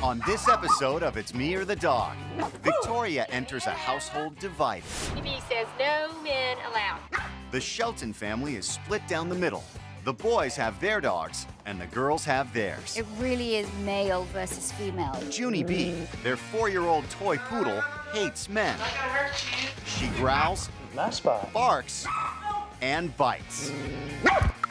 On this episode of It's Me or the Dog, Victoria enters a household divided. Junie B says no men allowed. The Shelton family is split down the middle. The boys have their dogs, and the girls have theirs. It really is male versus female. Junie B, their 4-year-old toy poodle, hates men. She growls, barks, and bites.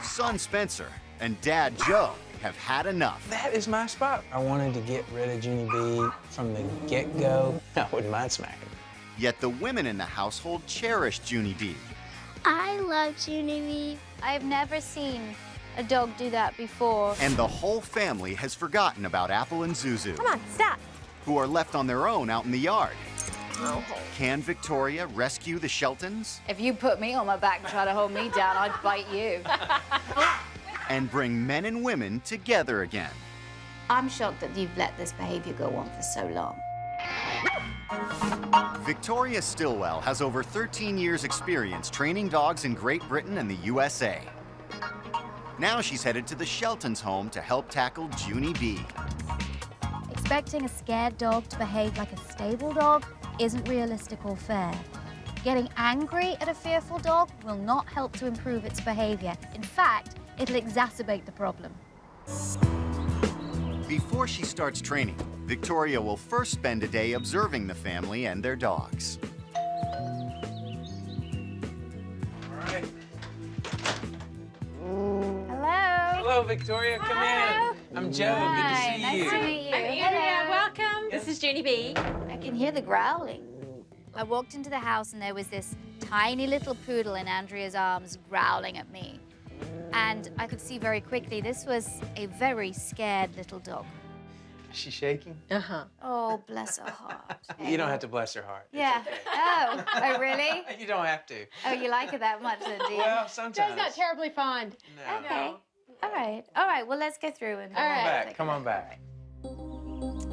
Son Spencer and Dad Joe have had enough. That is my spot. I wanted to get rid of Junie B from the get-go. I wouldn't mind smacking her. Yet the women in the household cherish Junie B. I love Junie B. I've never seen a dog do that before. And the whole family has forgotten about Apple and Zuzu, Come on, stop. who are left on their own out in the yard. Oh. Can Victoria rescue the Sheltons If you put me on my back and try to hold me down, I'd bite you. and bring men and women together again? I'm shocked that you've let this behavior go on for so long. Victoria Stilwell has over 13 years' experience training dogs in Great Britain and the USA. Now she's headed to the Sheltons' home to help tackle Junie B. Expecting a scared dog to behave like a stable dog isn't realistic or fair. Getting angry at a fearful dog will not help to improve its behavior. In fact, it'll exacerbate the problem. Before she starts training, Victoria will first spend a day observing the family and their dogs. Hello. Hello, Victoria. Come in. I'm Joe. Hi, Good to see nice you. to meet you. I'm Andrea. Welcome. This is Junie B. I can hear the growling. I walked into the house and there was this tiny little poodle in Andrea's arms growling at me. And I could see very quickly this was a very scared little dog. Is she shaking? Uh-huh. Oh, bless her heart. You don't have to bless her heart. It's Yeah. okay. Oh, really? You don't have to. Oh, you like it that much then, do you? Well, Joe's sometimes. not terribly fond. No. Okay. All right. All right. Well, let's go through and. All right. Come on back.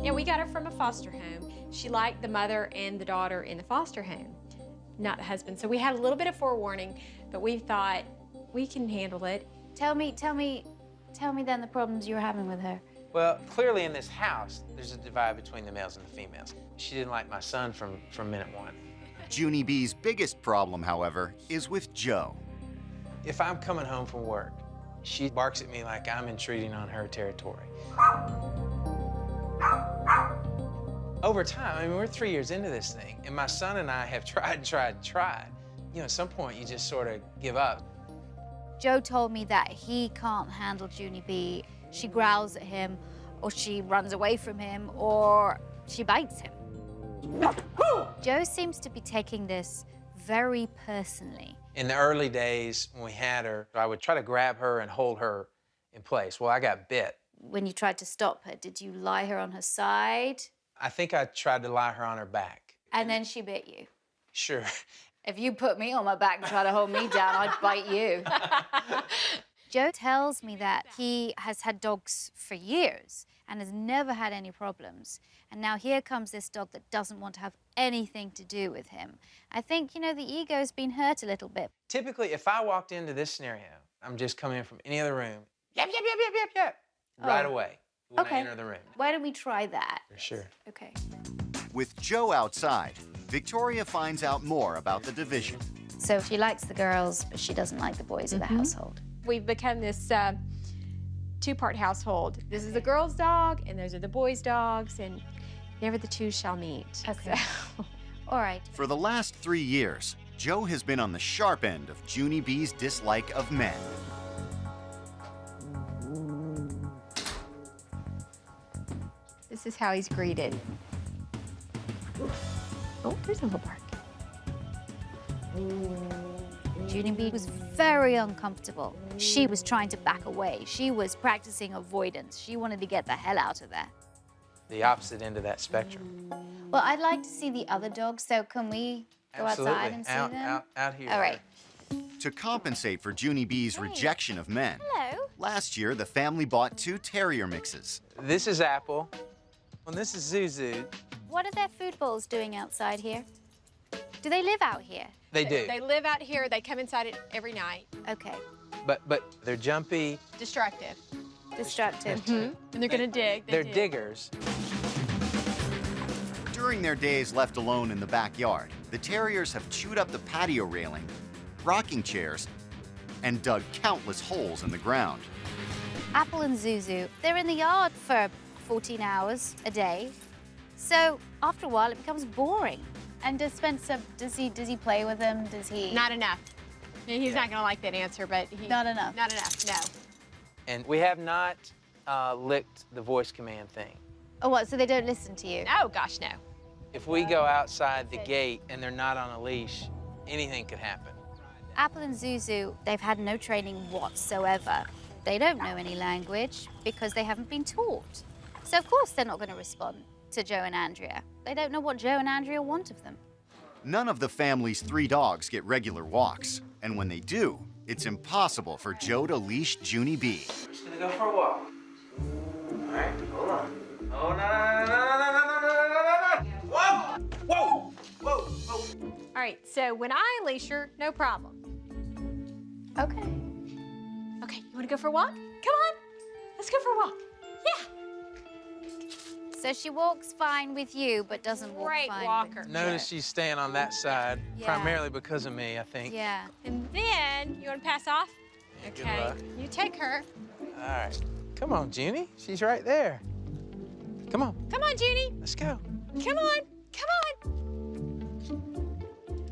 Yeah, we got her from a foster home. She liked the mother and the daughter in the foster home, not the husband. So we had a little bit of forewarning, but we thought we can handle it. Tell me then the problems you were having with her. Well, clearly in this house, there's a divide between the males and the females. She didn't like my son from minute one. Junie B's biggest problem, however, is with Joe. If I'm coming home from work, she barks at me like I'm intruding on her territory. Over time, I mean, we're 3 years into this thing, and my son and I have tried. You know, at some point, you just sort of give up. Joe told me that he can't handle Junie B. She growls at him, or she runs away from him, or she bites him. Joe seems to be taking this very personally. In the early days, when we had her, I would try to grab her and hold her in place. Well, I got bit. When you tried to stop her, did you lie her on her side? I think I tried to lie her on her back. And then she bit you? Sure. If you put me on my back and try to hold me down, I'd bite you. Joe tells me that he has had dogs for years and has never had any problems. And now here comes this dog that doesn't want to have anything to do with him. I think, you know, the ego's been hurt a little bit. Typically, if I walked into this scenario, I'm just coming in from any other room, yap, yap, yap, yap, yap, yap, right away when I enter the room. Why don't we try that? For sure. Okay. With Joe outside, Victoria finds out more about the division. So she likes the girls, but she doesn't like the boys of the household. We've become this two-part household. This is the girls' dog, and those are the boys' dogs, and never the two shall meet. Okay. So. All right. For the last 3 years, Joe has been on the sharp end of Junie B's dislike of men. This is how he's greeted. Oh, there's a little bark. Junie B was very uncomfortable. She was trying to back away. She was practicing avoidance. She wanted to get the hell out of there. The opposite end of that spectrum. Well, I'd like to see the other dogs, so can we go Absolutely. outside and see them? Out here. All right. To compensate for Junie B's rejection of men, Hello. last year the family bought 2 terrier mixes. This is Apple, and this is Zuzu. What are their food bowls doing outside here? Do they live out here? They do. They live out here. They come inside it every night. Okay. But they're jumpy. Destructive. Destructive. And they're gonna dig. They They're dig. diggers. During their days left alone in the backyard, the terriers have chewed up the patio railing, rocking chairs, and dug countless holes in the ground. Apple and Zuzu, they're in the yard for 14 hours a day. So after a while, it becomes boring. And does Spencer, does he play with them? Does he? Not enough. He's not gonna like that answer, but Not enough. Not enough, no. And we have not licked the voice command thing. Oh, what, so they don't listen to you? Oh, gosh, no. If we go outside the gate and they're not on a leash, anything could happen. Apple and Zuzu, they've had no training whatsoever. They don't know any language because they haven't been taught. So of course they're not going to respond to Joe and Andrea. They don't know what Joe and Andrea want of them. None of the family's 3 dogs get regular walks, and when they do, it's impossible for Joe to leash Junie B. We're just gonna go for a walk. All right, hold on. Oh, no. Whoa! Whoa! Whoa! Whoa! All right, so when I leash her, no problem. Okay. Okay, you wanna go for a walk? Come on, let's go for a walk. Yeah. So she walks fine with you, but doesn't walk Great fine walker. with Notice she's staying on that side, Yeah. primarily because of me, I think. Yeah. And then, you wanna pass off? Yeah, good Okay, luck. you take her. All right. Come on, Junie. She's right there. Come on. Come on, Junie. Let's go. Come on, come on.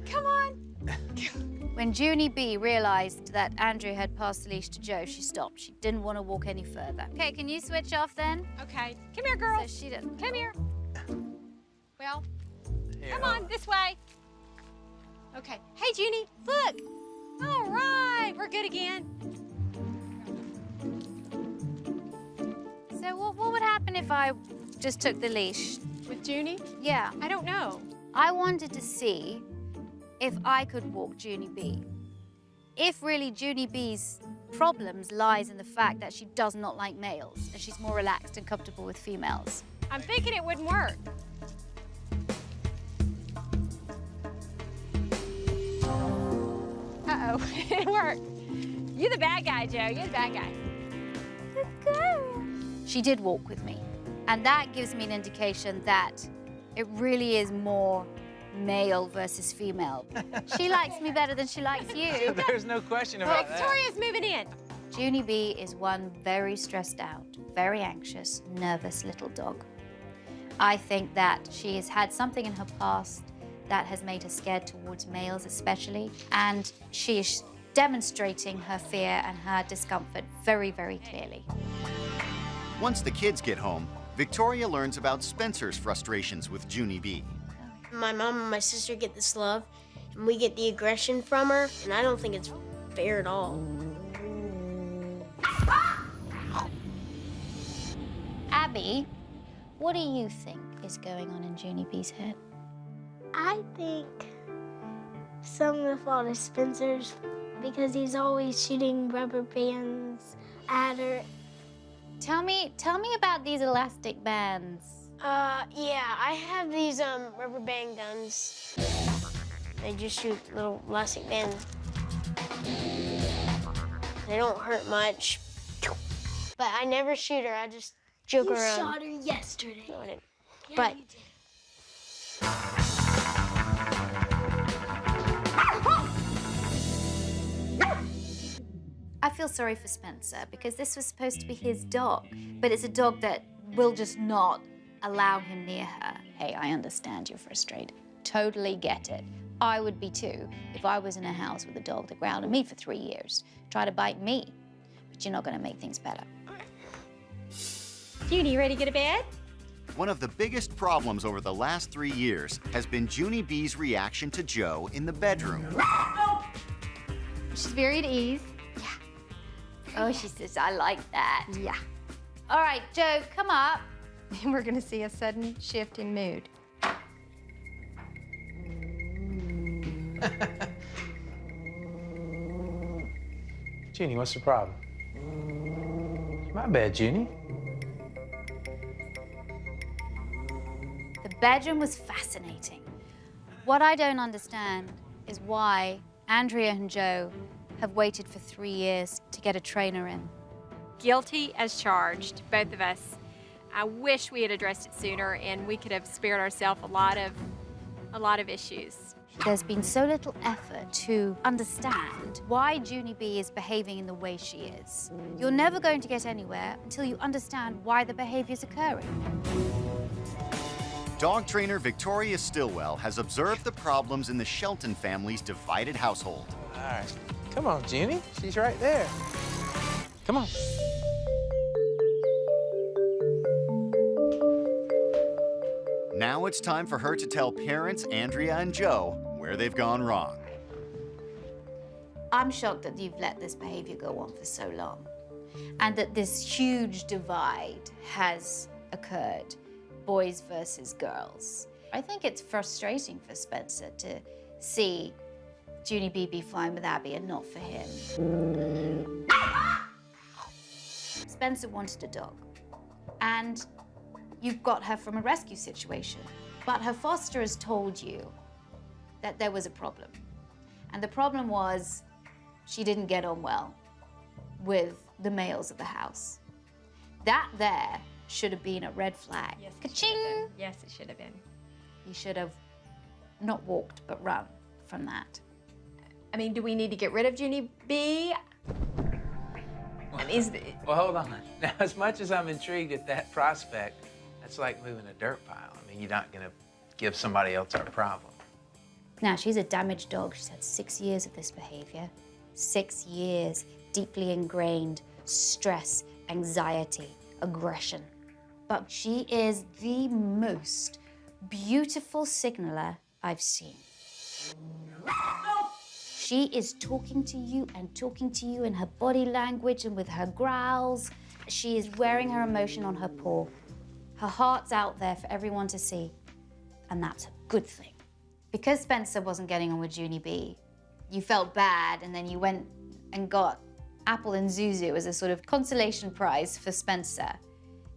Come on. When Junie B realized that Andrea had passed the leash to Joe, she stopped. She didn't want to walk any further. Okay, can you switch off then? Okay, come here, girl. So she didn't. Come here. Well, Here, come hold on, this way. Okay. Hey, Junie, look. All right, we're good again. So what would happen if I just took the leash? With Junie? Yeah. I don't know. I wanted to see if I could walk Junie B. If really Junie B's problems lies in the fact that she does not like males and she's more relaxed and comfortable with females. I'm thinking it wouldn't work. Uh-oh, it didn't work. You're the bad guy, Joe. You're the bad guy. She did walk with me, and that gives me an indication that it really is more male versus female. She likes me better than she likes you. There's no question about that. Victoria's moving in. Junie B is one very stressed out, very anxious, nervous little dog. I think that she has had something in her past that has made her scared towards males especially, and she is demonstrating her fear and her discomfort very, very clearly. Once the kids get home, Victoria learns about Spencer's frustrations with Junie B. My mom and my sister get this love, and we get the aggression from her, and I don't think it's fair at all. Abby, what do you think is going on in Junie B's head? I think some of the fault is Spencer's because he's always shooting rubber bands at her. Tell me about these elastic bands. Yeah, I have these rubber band guns. They just shoot little elastic bands. They don't hurt much. But I never shoot her, I just joke around. You shot her yesterday. No, I didn't. Yeah, but you did. I feel sorry for Spencer because this was supposed to be his dog, but it's a dog that will just not allow him near her. Hey, I understand you're frustrated. Totally get it. I would be too if I was in a house with a dog that grounded me for 3 years. Try to bite me, but you're not gonna make things better. Junie, ready to go to bed? One of the biggest problems over the last 3 years has been Junie B's reaction to Joe in the bedroom. She's very at ease. Oh, she says, I like that. Yeah. All right, Joe, come up. And we're gonna see a sudden shift in mood. Junie, what's the problem? It's my bed, Junie. The bedroom was fascinating. What I don't understand is why Andrea and Joe have waited for 3 years to get a trainer in. Guilty as charged, both of us. I wish we had addressed it sooner, and we could have spared ourselves a lot of issues. There's been so little effort to understand why Junie B is behaving in the way she is. You're never going to get anywhere until you understand why the behavior's occurring. Dog trainer Victoria Stilwell has observed the problems in the Shelton family's divided household. All right. Come on, Junie. She's right there. Come on. Now it's time for her to tell parents Andrea and Joe where they've gone wrong. I'm shocked that you've let this behavior go on for so long and that this huge divide has occurred, boys versus girls. I think it's frustrating for Spencer to see Junie B be fine with Abby and not for him. Spencer wanted a dog, and you've got her from a rescue situation, but her foster has told you that there was a problem. And the problem was she didn't get on well with the males of the house. That there should have been a red flag. Yes, Ka-ching! Yes, it should have been. You should have not walked, but run from that. I mean, do we need to get rid of Junie B? Well, hold on. Now, as much as I'm intrigued at that prospect, that's like moving a dirt pile. I mean, you're not going to give somebody else our problem. Now, she's a damaged dog. She's had 6 years of this behavior. 6 years, deeply ingrained stress, anxiety, aggression. But she is the most beautiful signaler I've seen. She is talking to you in her body language and with her growls. She is wearing her emotion on her paw. Her heart's out there for everyone to see, and that's a good thing. Because Spencer wasn't getting on with Junie B, you felt bad, and then you went and got Apple and Zuzu as a sort of consolation prize for Spencer.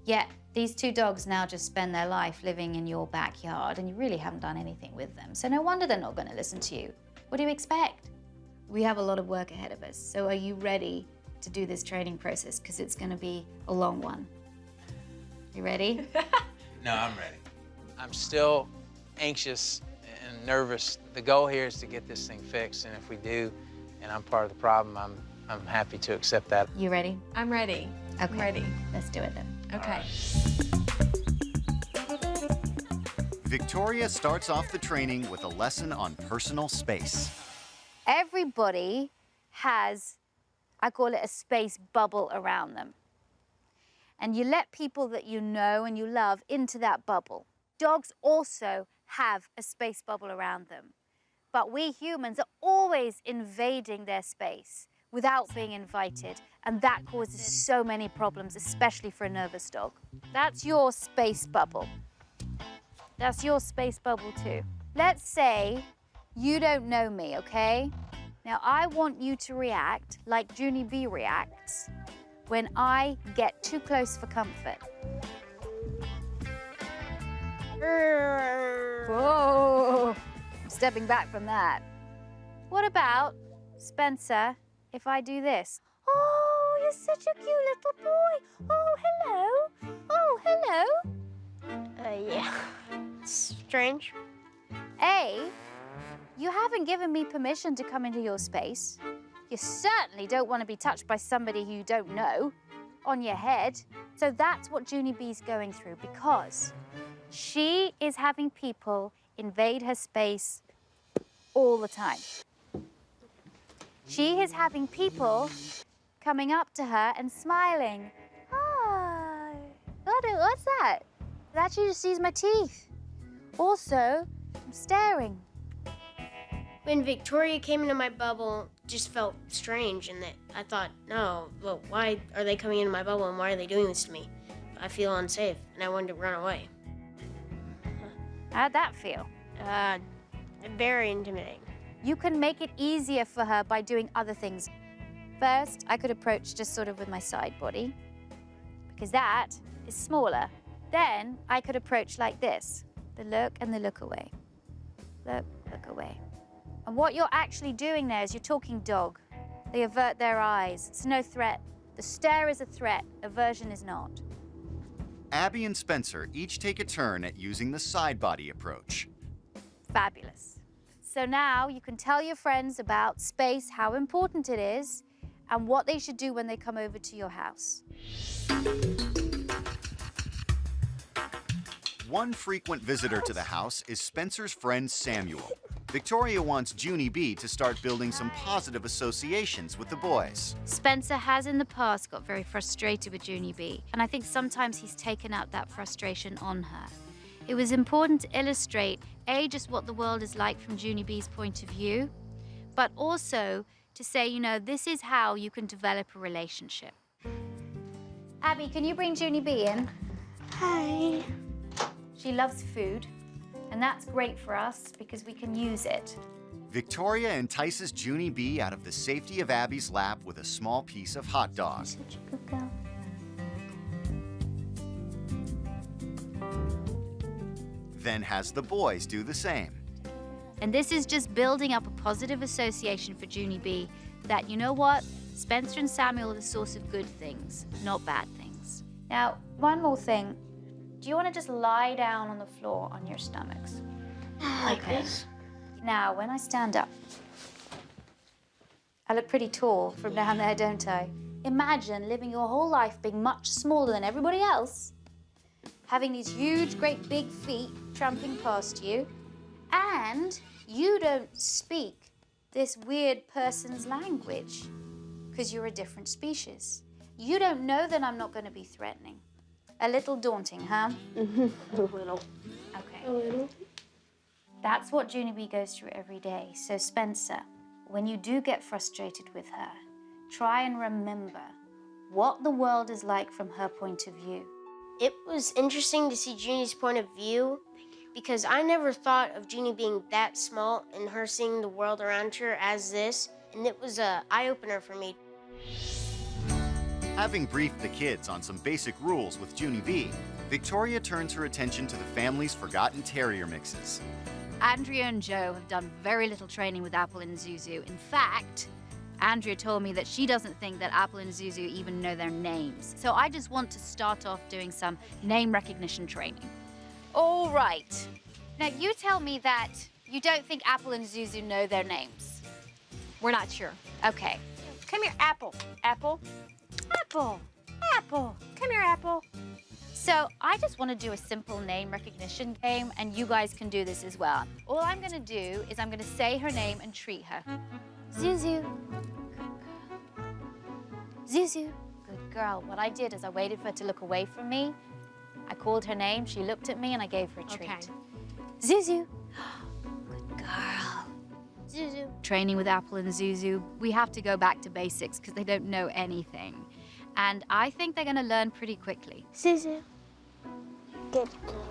Yet, these two dogs now just spend their life living in your backyard, and you really haven't done anything with them. So no wonder they're not going to listen to you. What do you expect? We have a lot of work ahead of us, so are you ready to do this training process? Because it's going to be a long one. You ready? No, I'm ready. I'm still anxious and nervous. The goal here is to get this thing fixed, and if we do, and I'm part of the problem, I'm happy to accept that. You ready? I'm ready. Okay. I'm ready. Let's do it then. Okay. Victoria starts off the training with a lesson on personal space. Everybody has, I call it a space bubble around them. And you let people that you know and you love into that bubble. Dogs also have a space bubble around them. But we humans are always invading their space without being invited. And that causes so many problems, especially for a nervous dog. That's your space bubble. That's your space bubble too. Let's say you don't know me, okay? Now I want you to react like Junie B reacts when I get too close for comfort. Whoa, I'm stepping back from that. What about, Spencer, if I do this? Oh, you're such a cute little boy. Oh, hello. Oh, hello. Yeah. Strange. A, you haven't given me permission to come into your space. You certainly don't want to be touched by somebody who you don't know on your head. So that's what Junie B's going through, because she is having people invade her space all the time. She is having people coming up to her and smiling. Hi. What's that? That she just sees my teeth. Also, I'm staring. When Victoria came into my bubble, just felt strange, and that I thought, no, well, why are they coming into my bubble and why are they doing this to me? I feel unsafe, and I wanted to run away. How'd that feel? Very intimidating. You can make it easier for her by doing other things. First, I could approach just sort of with my side body, because that is smaller. Then I could approach like this, the look and the look away. Look away. And what you're actually doing there is you're talking dog. They avert their eyes. It's no threat. The stare is a threat. Aversion is not. Abby and Spencer each take a turn at using the side body approach. Fabulous. So now you can tell your friends about space, how important it is, and what they should do when they come over to your house. One frequent visitor to the house is Spencer's friend Samuel. Victoria wants Junie B to start building some positive associations with the boys. Spencer has in the past got very frustrated with Junie B, and I think sometimes he's taken out that frustration on her. It was important to illustrate, A, just what the world is like from Junie B's point of view, but also to say, you know, this is how you can develop a relationship. Abby, can you bring Junie B in? Hi. She loves food, and that's great for us because we can use it. Victoria entices Junie B out of the safety of Abby's lap with a small piece of hot dog. Such a good girl. Then has the boys do the same. And this is just building up a positive association for Junie B that, you know what, Spencer and Samuel are the source of good things, not bad things. Now, one more thing. Do you want to just lie down on the floor on your stomachs? Like this? Now, when I stand up, I look pretty tall from down there, don't I? Imagine living your whole life being much smaller than everybody else, having these huge, great big feet tramping past you, and you don't speak this weird person's language because you're a different species. You don't know that I'm not going to be threatening. A little daunting, huh? A little. Okay. A little. That's what Junie B goes through every day. So Spencer, when you do get frustrated with her, try and remember what the world is like from her point of view. It was interesting to see Junie's point of view because I never thought of Junie being that small and her seeing the world around her as this, and it was an eye-opener for me. Having briefed the kids on some basic rules with Junie B, Victoria turns her attention to the family's forgotten terrier mixes. Andrea and Joe have done very little training with Apple and Zuzu. In fact, Andrea told me that she doesn't think that Apple and Zuzu even know their names. So I just want to start off doing some name recognition training. All right. Now you tell me that you don't think Apple and Zuzu know their names. We're not sure. Okay. Come here, Apple. Apple. Apple. Apple. Come here, Apple. So I just want to do a simple name recognition game, and you guys can do this as well. All I'm going to do is I'm going to say her name and treat her. Zuzu. Good girl. Zuzu. Good girl. What I did is I waited for her to look away from me. I called her name, she looked at me, and I gave her a treat. Okay. Zuzu. Good girl. Zuzu. Training with Apple and Zuzu, we have to go back to basics because they don't know anything. And I think they're going to learn pretty quickly. Zuzu. Good girl.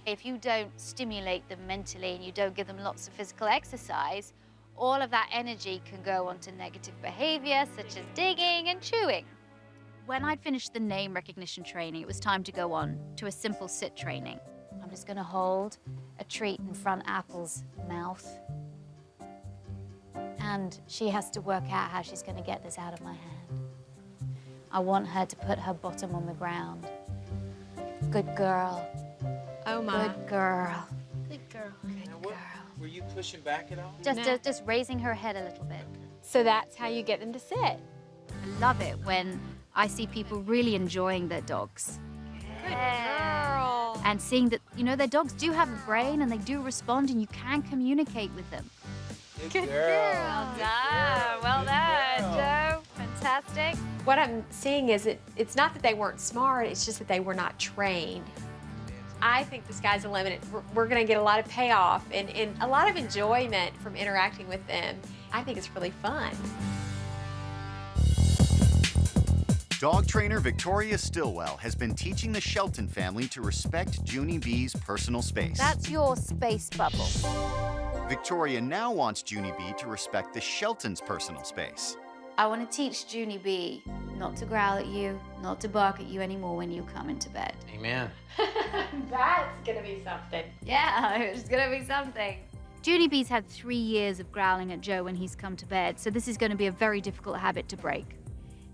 If you don't stimulate them mentally and you don't give them lots of physical exercise, all of that energy can go onto negative behavior, such as digging and chewing. When I'd finished the name recognition training, it was time to go on to a simple sit training. I'm just going to hold a treat in front of Apple's mouth. And she has to work out how she's going to get this out of my hand. I want her to put her bottom on the ground. Good girl. Oh my. Good girl. Good girl. Good girl. Were you pushing back at all? Just raising her head a little bit. So that's how you get them to sit. I love it when I see people really enjoying their dogs. Good girl. And seeing that, you know, their dogs do have a brain and they do respond and you can communicate with them. Good girl. Well done. Well done, Joe. Fantastic. What I'm seeing is it's not that they weren't smart, it's just that they were not trained. I think the sky's the limit. We're going to get a lot of payoff and a lot of enjoyment from interacting with them. I think it's really fun. Dog trainer Victoria Stilwell has been teaching the Shelton family to respect Junie B's personal space. That's your space bubble. Victoria now wants Junie B to respect the Shelton's personal space. I want to teach Junie B not to growl at you, not to bark at you anymore when you come into bed. Amen. That's going to be something. Yeah, it's gonna be something. Junie B's had 3 years of growling at Joe when he's come to bed, so this is gonna be a very difficult habit to break.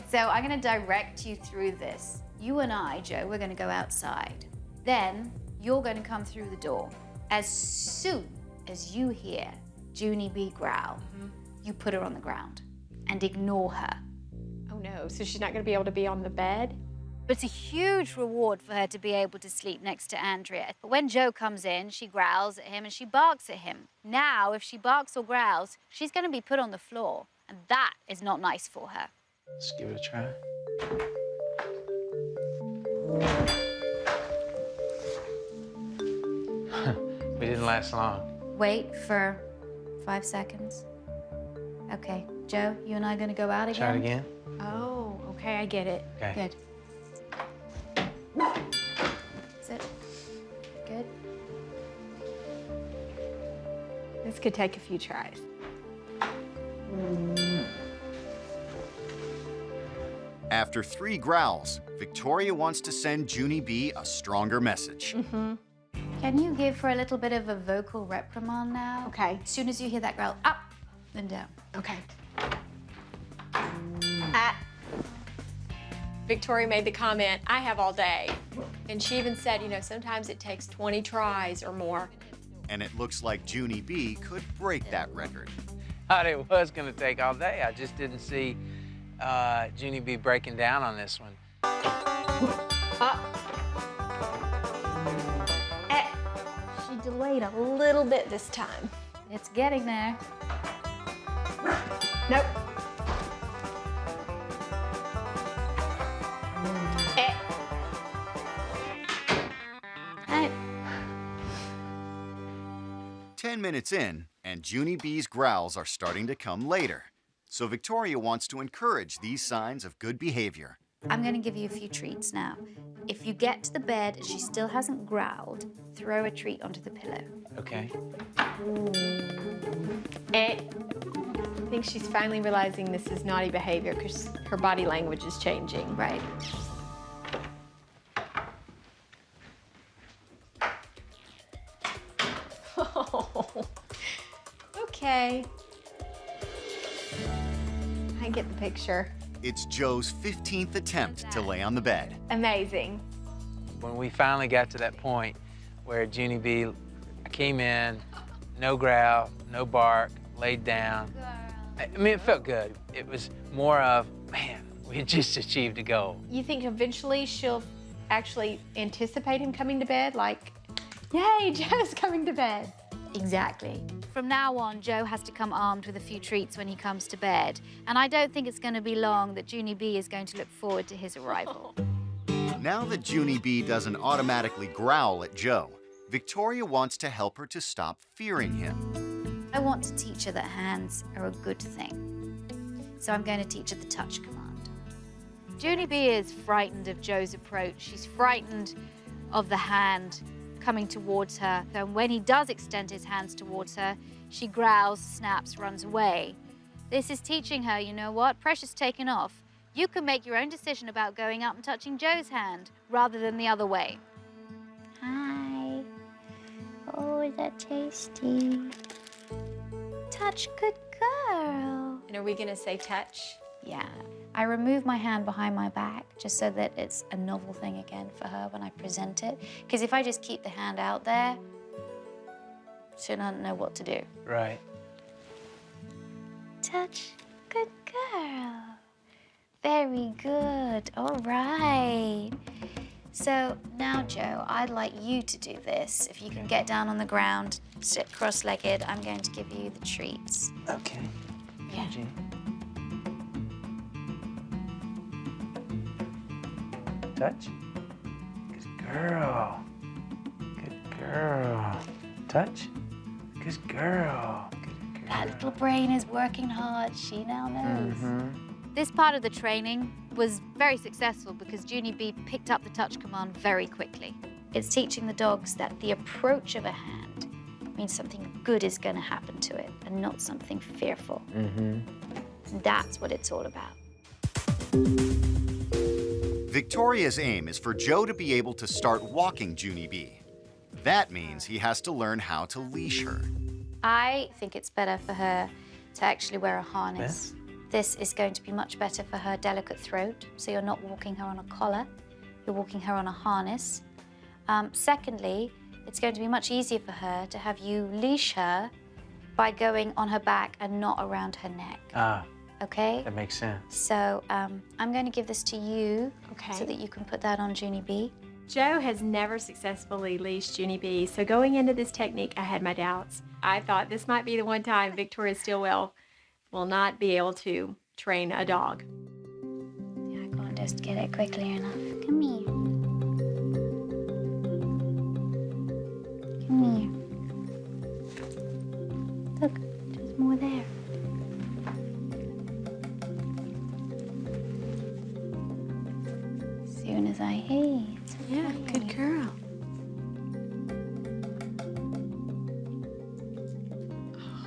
So I'm gonna direct you through this. You and I, Joe, we're going to go outside. Then you're going to come through the door. As soon as you hear Junie B growl, you put her on the ground and ignore her. Oh no, so she's not gonna be able to be on the bed? But it's a huge reward for her to be able to sleep next to Andrea. When Joe comes in, she growls at him and she barks at him. Now, if she barks or growls, she's gonna be put on the floor, and that is not nice for her. Let's give it a try. We didn't last long. Wait for 5 seconds. Okay, Joe, you and I are gonna go out again? Try it again. Oh, okay, I get it. Okay. Good. Is it good? This could take a few tries. After 3 growls, Victoria wants to send Junie B a stronger message. Can you give her a little bit of a vocal reprimand now? Okay. As soon as you hear that growl, up, then down. Okay. Victoria made the comment, I have all day. And she even said, you know, sometimes it takes 20 tries or more. And it looks like Junie B could break that record. Thought it was gonna take all day. I just didn't see Junie B breaking down on this one. She delayed a little bit this time. It's getting there. Nope. Hey. 10 minutes in, and Junie B's growls are starting to come later. So Victoria wants to encourage these signs of good behavior. I'm gonna give you a few treats now. If you get to the bed and she still hasn't growled, throw a treat onto the pillow. Okay. I think she's finally realizing this is naughty behavior because her body language is changing. Right. Okay. I get the picture. It's Joe's 15th attempt to lay on the bed. Amazing. When we finally got to that point where Junie B came in, no growl, no bark, laid down. I mean, it felt good. It was more of, man, we had just achieved a goal. You think eventually she'll actually anticipate him coming to bed? Like, yay, Joe's coming to bed. Exactly. From now on, Joe has to come armed with a few treats when he comes to bed. And I don't think it's going to be long that Junie B is going to look forward to his arrival. Now that Junie B doesn't automatically growl at Joe, Victoria wants to help her to stop fearing him. I want to teach her that hands are a good thing. So I'm going to teach her the touch command. Junie B is frightened of Joe's approach. She's frightened of the hand coming towards her. And when he does extend his hands towards her, she growls, snaps, runs away. This is teaching her, you know what? Pressure's taken off. You can make your own decision about going up and touching Joe's hand rather than the other way. Hi. Oh, is that tasty? Touch, good girl. And are we gonna say touch? Yeah. I remove my hand behind my back just so that it's a novel thing again for her when I present it. Because if I just keep the hand out there, she doesn't know what to do. Right. Touch, good girl. Very good, all right. So now, Joe, I'd like you to do this. If you can get down on the ground, sit cross-legged, I'm going to give you the treats. Okay. Yeah. Junie. Touch. Good girl. Good girl. Touch. Good girl. Good girl. That little brain is working hard, she now knows. This part of the training was very successful because Junie B picked up the touch command very quickly. It's teaching the dogs that the approach of a hand means something good is going to happen to it and not something fearful. And that's what it's all about. Victoria's aim is for Joe to be able to start walking Junie B. That means he has to learn how to leash her. I think it's better for her to actually wear a harness. This is going to be much better for her delicate throat, so you're not walking her on a collar. you're walking her on a harness. Secondly, it's going to be much easier for her to have you leash her by going on her back and not around her neck. Ah, okay? that makes sense. So I'm going to give this to you Okay. so that you can put that on Junie B. Joe has never successfully leashed Junie B, so going into this technique, I had my doubts. I thought this might be the one time Victoria Stilwell will not be able to train a dog. Yeah, I can't just get it quickly enough. Come here. Come here. Look, there's more there. As soon as I hey, it's okay. Yeah, good girl.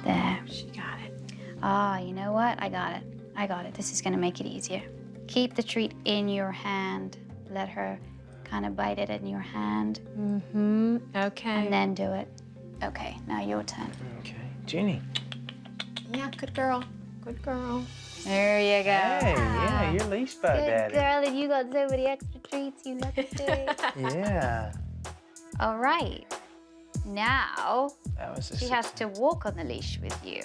There. She got it. Ah, you know what? I got it. I got it. This is gonna make it easier. Keep the treat in your hand. Let her kind of bite it in your hand. Mm-hmm. Okay. And then do it. Okay, now your turn. Okay, Junie. Yeah, good girl. Good girl. There you go. Hey, yeah, you're leashed by Good Daddy. girl, and you got so many extra treats, you lucky thing. Yeah, All right. Now, that was a she has success. to walk on the leash with you.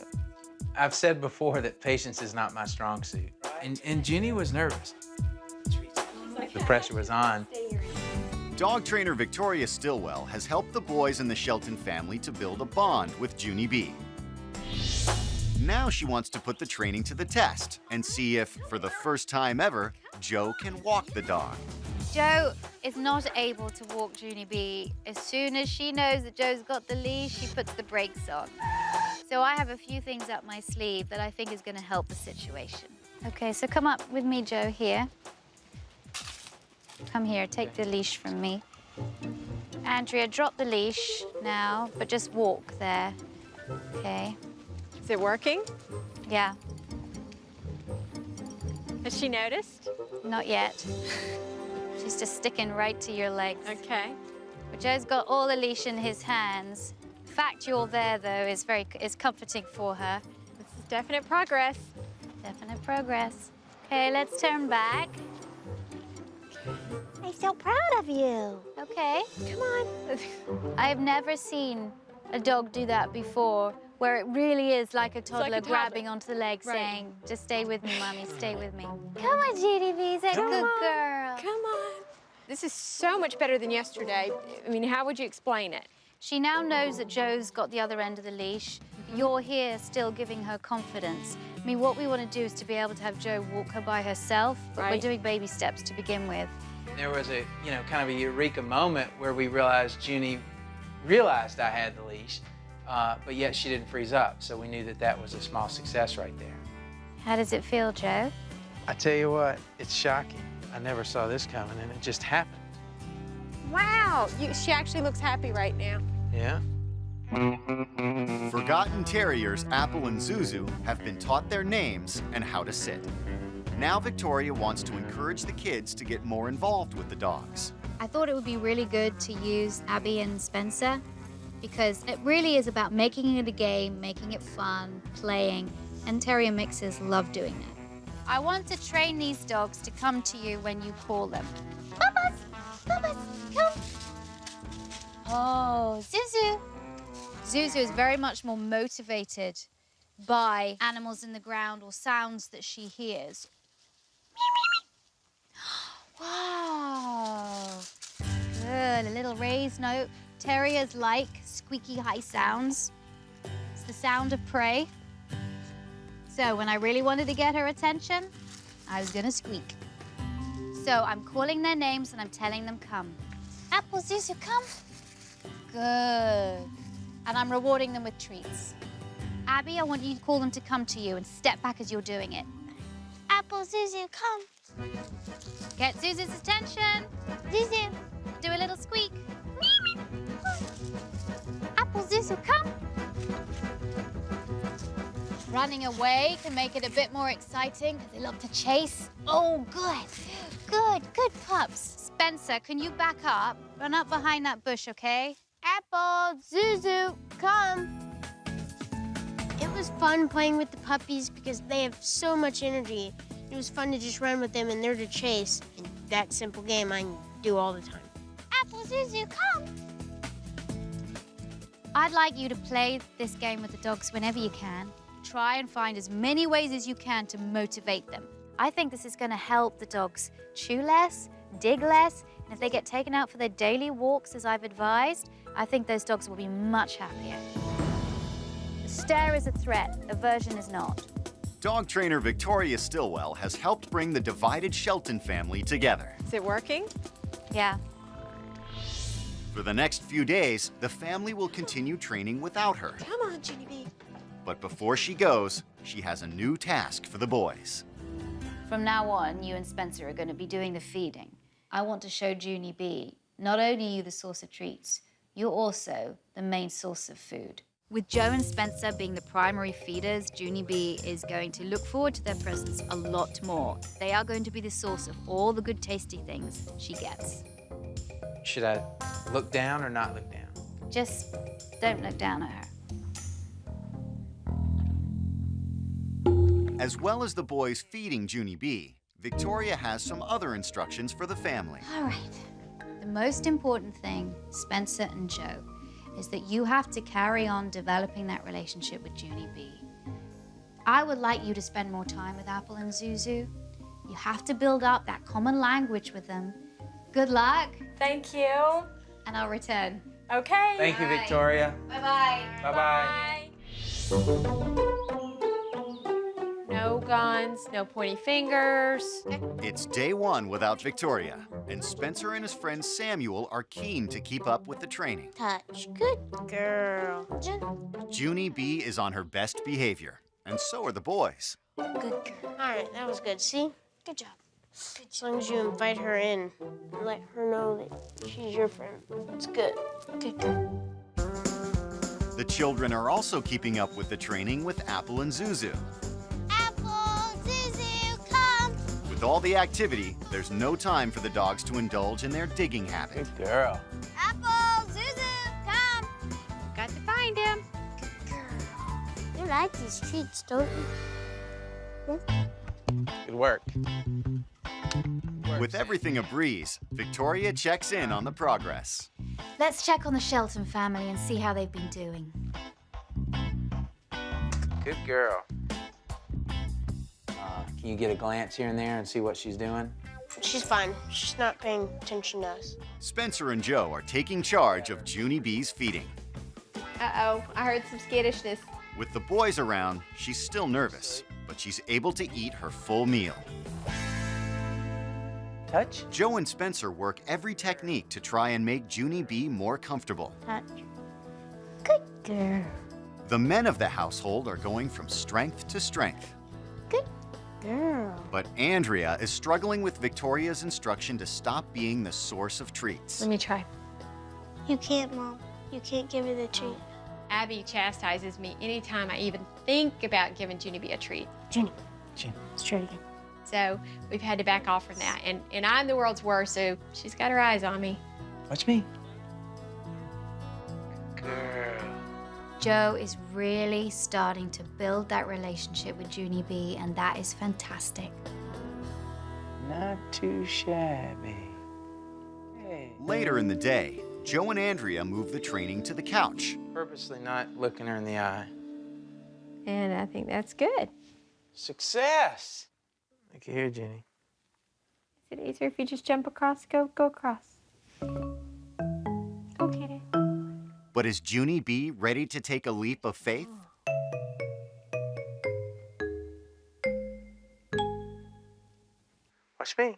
I've said before that patience is not my strong suit. And Junie was nervous. The pressure was on. Dog trainer Victoria Stilwell has helped the boys in the Shelton family to build a bond with Junie B. Now she wants to put the training to the test and see if, for the first time ever, Joe can walk the dog. Joe is not able to walk Junie B. As soon as she knows that Joe's got the leash, she puts the brakes on. So I have a few things up my sleeve that I think is going to help the situation. Okay, so come up with me, Joe, here. Come here, take the leash from me. Andrea, drop the leash now, but just walk there. Okay, Is it working? yeah, Has she noticed? not yet. She's just sticking right to your legs. Okay. But Joe's got all the leash in his hands. The fact you're there, though, is comforting for her. This is definite progress. Definite progress. Okay, let's turn back. I'm so proud of you. Okay. Come on. I've never seen a dog do that before, where it really is like a toddler, like a toddler. grabbing onto the leg, Right. saying, just stay with me, Mommy, stay with me. Come on, Junie B, a good girl. Come on. This is so much better than yesterday. I mean, how would you explain it? She now knows that Joe's got the other end of the leash. You're here still giving her confidence. I mean, what we want to do is to be able to have Joe walk her by herself, but we're Right. doing baby steps to begin with. There was a, kind of a eureka moment where we realized Junie realized I had the leash, but yet she didn't freeze up. So we knew that that was a small success right there. How does it feel, Joe? I tell you what, it's shocking. I never saw this coming, and it just happened. Wow. She actually looks happy right now. Yeah. Forgotten terriers Apple and Zuzu have been taught their names and how to sit. Now Victoria wants to encourage the kids to get more involved with the dogs. I thought it would be really good to use Abby and Spencer because it really is about making it a game, making it fun, playing, and terrier mixers love doing that. I want to train these dogs to come to you when you call them. Bubba's, Bubba's, come. Oh, Zuzu. Zuzu is very much more motivated by animals in the ground or sounds that she hears. Wow. Good, a little raised note. Terriers like squeaky high sounds. It's the sound of prey. So when I really wanted to get her attention, I was gonna squeak. So I'm calling their names and I'm telling them come. Apple, Zuzu, come. Good. And I'm rewarding them with treats. Abby, I want you to call them to come to you and step back as you're doing it. Apple, Zuzu, come. Get Zuzu's attention. Zuzu, do a little squeak. Apple, Zuzu, come. Running away can make it a bit more exciting because they love to chase. Oh, good. Good, good pups. Spencer, can you back up? Run up behind that bush, okay? Apple, Zuzu, come. It was fun playing with the puppies because they have so much energy. It was fun to just run with them and they're to chase. In that simple game, I'm do all the time. Apple, Zuzu, come! I'd like you to play this game with the dogs whenever you can. Try and find as many ways as you can to motivate them. I think this is going to help the dogs chew less, dig less, and if they get taken out for their daily walks as I've advised, I think those dogs will be much happier. The stare is a threat, aversion is not. Dog trainer Victoria Stilwell has helped bring the divided Shelton family together. Is it working? Yeah. For the next few days, the family will continue training without her. Come on, Junie B. But before she goes, she has a new task for the boys. From now on, you and Spencer are going to be doing the feeding. I want to show Junie B, not only are you the source of treats, you're also the main source of food. With Joe and Spencer being the primary feeders, Junie B is going to look forward to their presence a lot more. They are going to be the source of all the good tasty things she gets. Should I look down or not look down? Just don't look down at her. As well as the boys feeding Junie B, Victoria has some other instructions for the family. All right. The most important thing, Spencer and Joe, is that you have to carry on developing that relationship with Junie B. I would like you to spend more time with Apple and Zuzu. You have to build up that common language with them. Good luck, Thank you. and I'll return. Okay. Thank you, All right. Victoria. Bye-bye. Bye-bye. No guns, no pointy fingers. It's day one without Victoria, and Spencer and his friend Samuel are keen to keep up with the training. Touch. Good girl. Junie B is on her best behavior, and so are the boys. Good girl. All right, that was good. See? Good job. As long as you invite her in and let her know that she's your friend, it's good. Good girl. The children are also keeping up with the training with Apple and Zuzu. Apple, Zuzu, come! With all the activity, there's no time for the dogs to indulge in their digging habit. Good girl. Apple, Zuzu, come! Got to find him. You like these treats, don't you? Good work. With everything a breeze, Victoria checks in on the progress. Let's check on the Shelton family and see how they've been doing. Good girl. Can you get a glance here and there and see what she's doing? She's fine. She's not paying attention to us. Spencer and Joe are taking charge of Junie B's feeding. Uh-oh, I heard some skittishness. With the boys around, she's still nervous, but she's able to eat her full meal. Touch? Joe and Spencer work every technique to try and make Junie B more comfortable. Touch. Good girl. The men of the household are going from strength to strength. Good girl. But Andrea is struggling with Victoria's instruction to stop being the source of treats. Let me try. You can't, Mom. You can't give her the treat. Abby chastises me anytime I even think about giving Junie B a treat. Junie, Chin. let's try it again. So we've had to back off from that. And I'm the world's worst, so she's got her eyes on me. Watch me. Good girl. Joe is really starting to build that relationship with Junie B, and that is fantastic. Not too shabby. Hey. Later in the day, Joe and Andrea move the training to the couch. Purposely not looking her in the eye. And I think that's good. Success! Look here, Jenny. Is it easier if you just jump across? Go across. Go, kitty. But is Junie B ready to take a leap of faith? Watch me.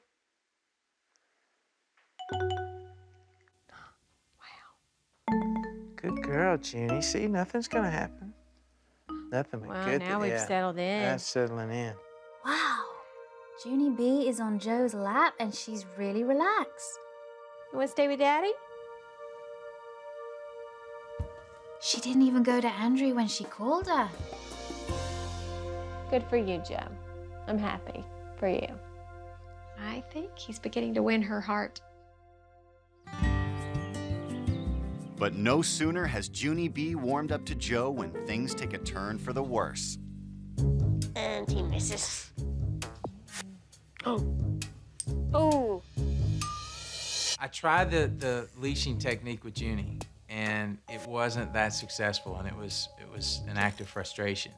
Good girl, Junie. See, nothing's gonna happen. Nothing but Wow, good. now we've settled in. That's settling in. Wow. Junie B is on Joe's lap, and she's really relaxed. You want to stay with Daddy? She didn't even go to Andrew when she called her. Good for you, Joe. I'm happy for you. I think he's beginning to win her heart. But no sooner has Junie B warmed up to Joe when things take a turn for the worse. And he misses. Oh. Oh. I tried the leashing technique with Junie, and it wasn't that successful, and it was an act of frustration.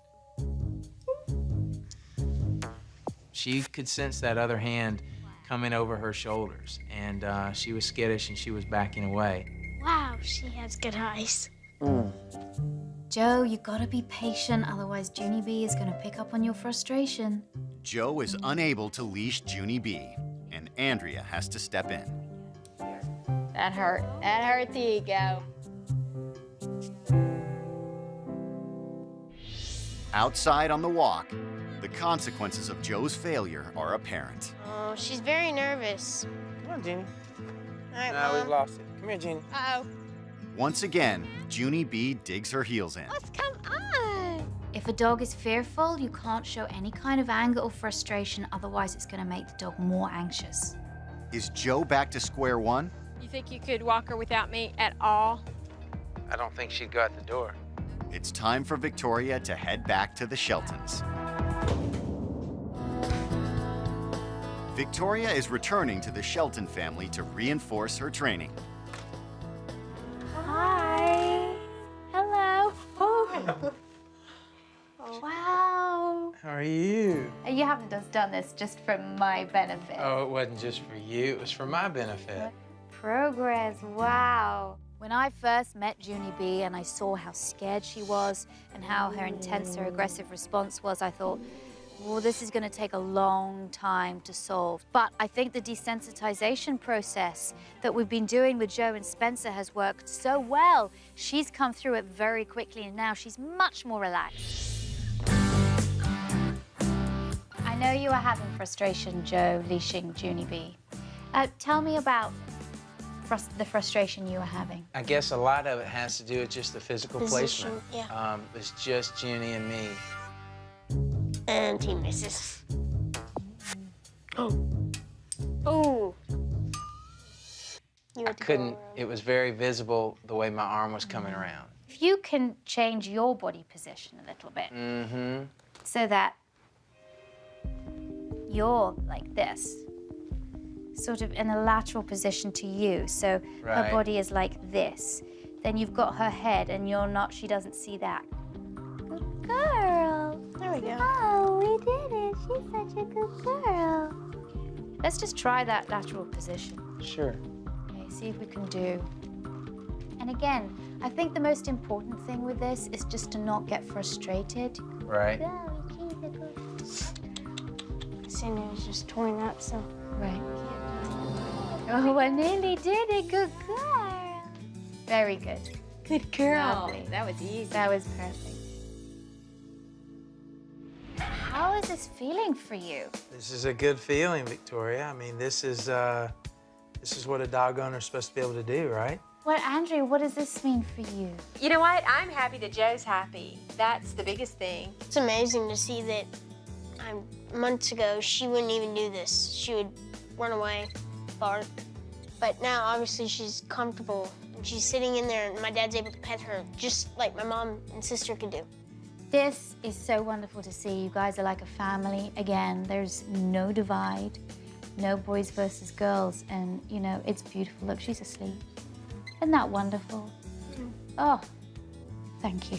She could sense that other hand coming over her shoulders, and she was skittish and she was backing away. Wow, she has good eyes. Joe, you gotta be patient, otherwise Junie B is gonna pick up on your frustration. Joe is unable to leash Junie B, and Andrea has to step in. That hurt. That hurt the ego. Outside on the walk, the consequences of Joe's failure are apparent. Oh, she's very nervous. Come on, Junie. All right, No, we've Mom. lost it. Come here, Junie. Uh-oh. Once again, Junie B digs her heels in. Come on. If a dog is fearful, you can't show any kind of anger or frustration, otherwise it's gonna make the dog more anxious. Is Joe back to square one? You think you could walk her without me at all? I don't think she'd go out the door. It's time for Victoria to head back to the Sheltons. Victoria is returning to the Shelton family to reinforce her training. Hi. Hello. Oh. Wow. How are you? You haven't just done this just for my benefit. Oh, it wasn't just for you. It was for my benefit. Progress, wow. When I first met Junie B and I saw how scared she was and how her intense or aggressive response was, I thought, well, this is going to take a long time to solve. But I think the desensitization process that we've been doing with Joe and Spencer has worked so well. She's come through it very quickly, and now she's much more relaxed. I know you are having frustration, Joe, leashing Junie B. Tell me about the frustration you were having. I guess a lot of it has to do with just the physical Position, placement. yeah. It's just Junie and me. And he misses. Oh. Oh. I couldn't, it was very visible the way my arm was coming around. If you can change your body position a little bit Mm-hmm. so that you're like this, sort of in a lateral position to you, so Right. her body is like this, then you've got her head and you're not, she doesn't see that. Good girl. There we go. Oh, we did it. She's such a good girl. Let's just try that lateral position. Sure. Okay, see if we can do. And again, I think the most important thing with this is just to not get frustrated. Right. Cindy was just torn up, so. Right. Oh, I nearly did it. Good girl. Very good. Good girl. Lovely. That was easy. That was perfect. How is this feeling for you? This is a good feeling, Victoria. I mean, this is what a dog owner's supposed to be able to do, right? Well, Andrea, what does this mean for you? You know what? I'm happy that Joe's happy. That's the biggest thing. It's amazing to see that months ago, she wouldn't even do this. She would run away, bark. But now, obviously, she's comfortable. And she's sitting in there, and my dad's able to pet her, just like my mom and sister could do. This is so wonderful to see. You guys are like a family. Again, there's no divide, no boys versus girls. And, you know, it's beautiful. Look, she's asleep. Isn't that wonderful? Oh, thank you.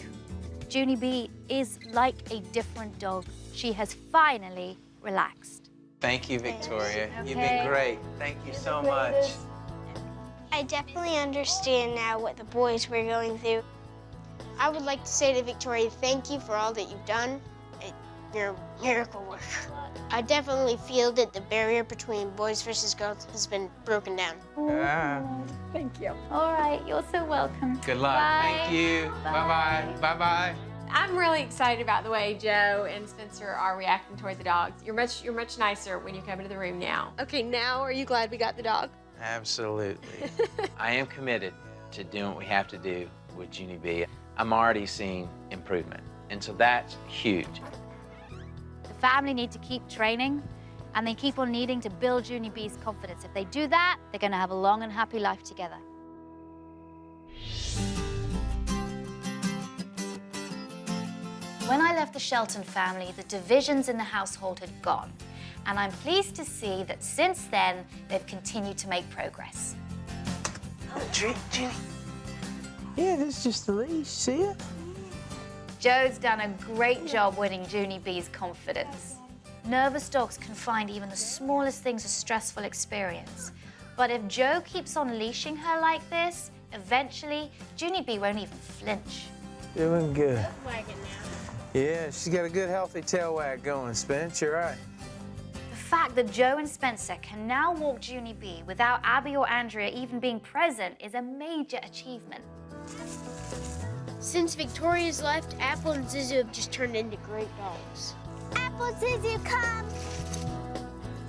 Junie B is like a different dog. She has finally relaxed. Thank you, Victoria. You've Okay. been great. Thank you so much. I definitely understand now what the boys were going through. I would like to say to Victoria, thank you for all that you've done. You're a miracle worker. I definitely feel that the barrier between boys versus girls has been broken down. Ah, Thank you. All right, you're so welcome. good luck. Bye. Thank you. Bye-bye. Bye-bye. I'm really excited about the way Joe and Spencer are reacting toward the dogs. You're much nicer when you come into the room now. Okay, now are you glad we got the dog? Absolutely. I am committed to doing what we have to do with Junie B. I'm already seeing improvement, and so that's huge. The family need to keep training, and they keep on needing to build Junie B's confidence. If they do that, they're going to have a long and happy life together. When I left the Shelton family, the divisions in the household had gone. And I'm pleased to see that since then, they've continued to make progress. Treat, Junie. Yeah, this is just the leash. See it? Joe's done a great job winning Junie B's confidence. Nervous dogs can find even the smallest things a stressful experience. But if Joe keeps on leashing her like this, eventually, Junie B won't even flinch. Doing good. Wagging now. Yeah, she's got a good, healthy tail wag going, Spence. You're right. The fact that Joe and Spencer can now walk Junie B without Abby or Andrea even being present is a major achievement. Since Victoria's left, Apple and Zuzu have just turned into great dogs. Apple, Zuzu, come!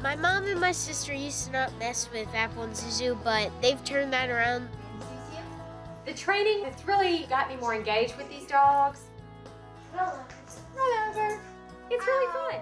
My mom and my sister used to not mess with Apple and Zuzu, but they've turned that around. The training has really got me more engaged with these dogs. Roll over. It's really fun.